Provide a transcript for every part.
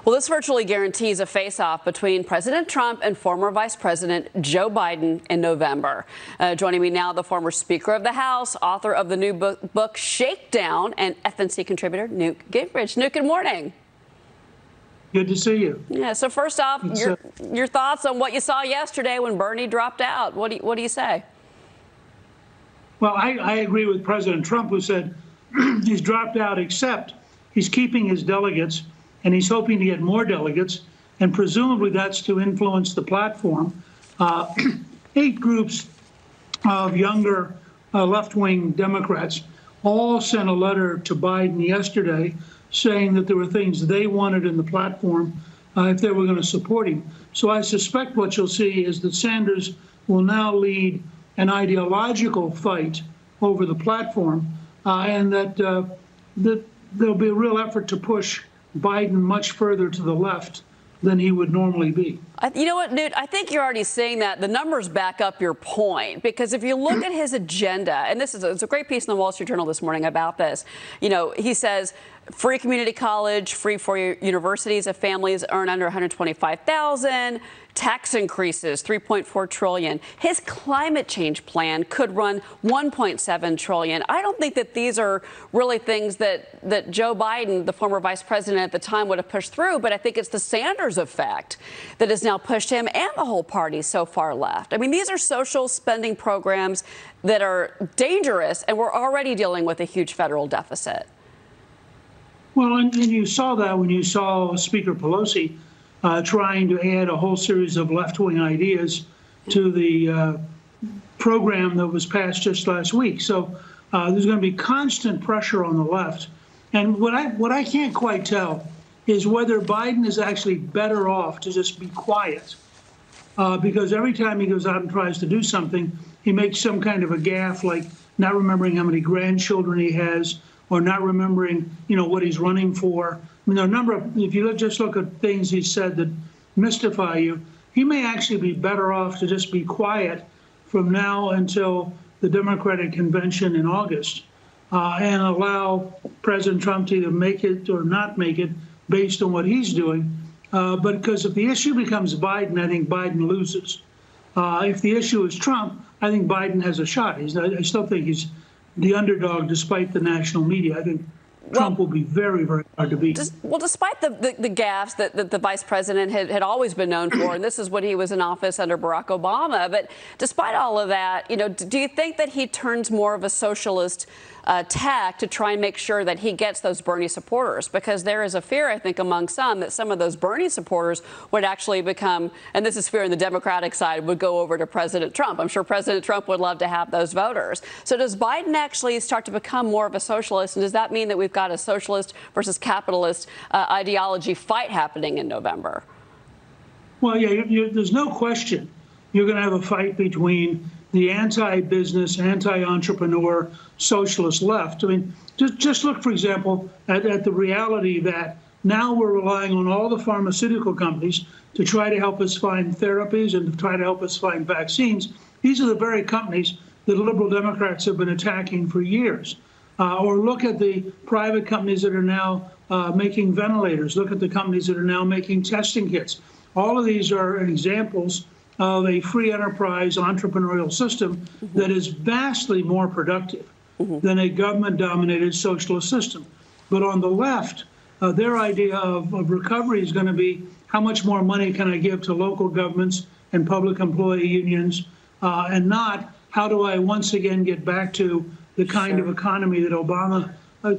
Well, this virtually guarantees a face-off between President Trump and former Vice President Joe Biden in November. Joining me now, the former Speaker of the House, author of the new book Shakedown, and FNC contributor Newt Gingrich. Newt, good morning. Good to see you. Yeah. So first off, your thoughts on what you saw yesterday when Bernie dropped out. What do you say? Well, I agree with President Trump, who said he's dropped out, except he's keeping his delegates, and he's hoping to get more delegates, and presumably that's to influence the platform. 8 groups of younger left-wing Democrats all sent a letter to Biden yesterday saying that there were things they wanted in the platform if they were going to support him. So I suspect what you'll see is that Sanders will now lead an ideological fight over the platform, and that there'll be a real effort to push Biden much further to the left than he would normally be. You know what, Newt? I think you're already seeing that. The numbers back up your point, because if you look at his agenda, and it's a great piece in the Wall Street Journal this morning about this, he says free community college, free for universities if families earn under $125,000, tax increases, $3.4 trillion. His climate change plan could run $1.7 trillion. I don't think that these are really things that Joe Biden, the former vice president at the time, would have pushed through. But I think it's the Sanders effect that has now pushed him and the whole party so far left. I mean, these are social spending programs that are dangerous, and we're already dealing with a huge federal deficit. Well, and you saw that when you saw Speaker Pelosi trying to add a whole series of left-wing ideas to the program that was passed just last week. So there's going to be constant pressure on the left. And what I can't quite tell is whether Biden is actually better off to just be quiet, because every time he goes out and tries to do something, he makes some kind of a gaffe, like not remembering how many grandchildren he has, or not remembering, what he's running for. I mean, there are a number of, if you just look at things he said that mystify you, he may actually be better off to just be quiet from now until the Democratic convention in August, and allow President Trump to either make it or not make it based on what he's doing. But because if the issue becomes Biden, I think Biden loses. If the issue is Trump, I think Biden has a shot. I still think he's the underdog despite the national media. I think Trump will be very, very hard to beat. Despite the gaffes that the vice president had always been known for, and this is when he was in office under Barack Obama, but despite all of that, do you think that he turns more of a socialist tack to try and make sure that he gets those Bernie supporters? Because there is a fear, I think, among some that some of those Bernie supporters would actually become, and this is fear on the Democratic side, would go over to President Trump. I'm sure President Trump would love to have those voters. So does Biden actually start to become more of a socialist? And does that mean that we've got a socialist versus capitalist ideology fight happening in November? Well, yeah, there's no question you're going to have a fight between the anti-business, anti-entrepreneur, socialist left. I mean, just look, for example, at the reality that now we're relying on all the pharmaceutical companies to try to help us find therapies and to try to help us find vaccines. These are the very companies that liberal Democrats have been attacking for years. Or look at the private companies that are now making ventilators. Look at the companies that are now making testing kits. All of these are examples of a free enterprise entrepreneurial system that is vastly more productive than a government-dominated socialist system. But on the left, their idea of recovery is going to be how much more money can I give to local governments and public employee unions, and not how do I once again get back to the kind of economy that Obama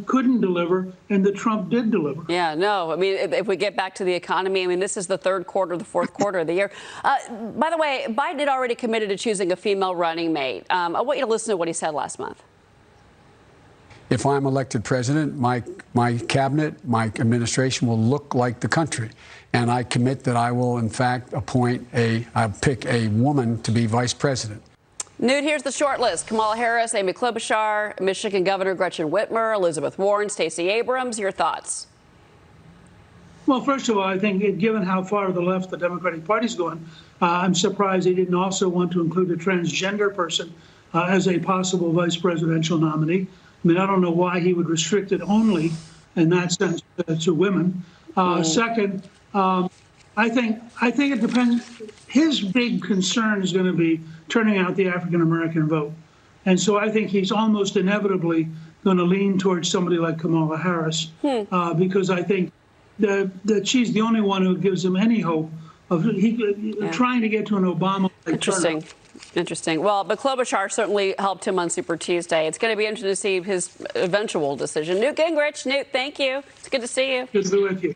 couldn't deliver and that Trump did deliver. Yeah, no. I mean, if we get back to the economy, I mean, this is the third quarter, the fourth quarter of the year. By the way, Biden had already committed to choosing a female running mate. I want you to listen to what he said last month. If I'm elected president, my cabinet, my administration will look like the country. And I commit that I will, in fact, I'll pick a woman to be vice president. Newt, here's the short list. Kamala Harris, Amy Klobuchar, Michigan Governor Gretchen Whitmer, Elizabeth Warren, Stacey Abrams. Your thoughts? Well, first of all, I think given how far to the left the Democratic Party's going, I'm surprised they didn't also want to include a transgender person as a possible vice presidential nominee. I mean, I don't know why he would restrict it only in that sense to women. Second, I think it depends. His big concern is going to be turning out the African American vote. And so I think he's almost inevitably going to lean towards somebody like Kamala Harris, because I think that she's the only one who gives him any hope of trying to get to an Obama. Interesting. Interesting. Well, but Klobuchar certainly helped him on Super Tuesday. It's going to be interesting to see his eventual decision. Newt Gingrich, Newt, thank you. It's good to see you. Good to be with you.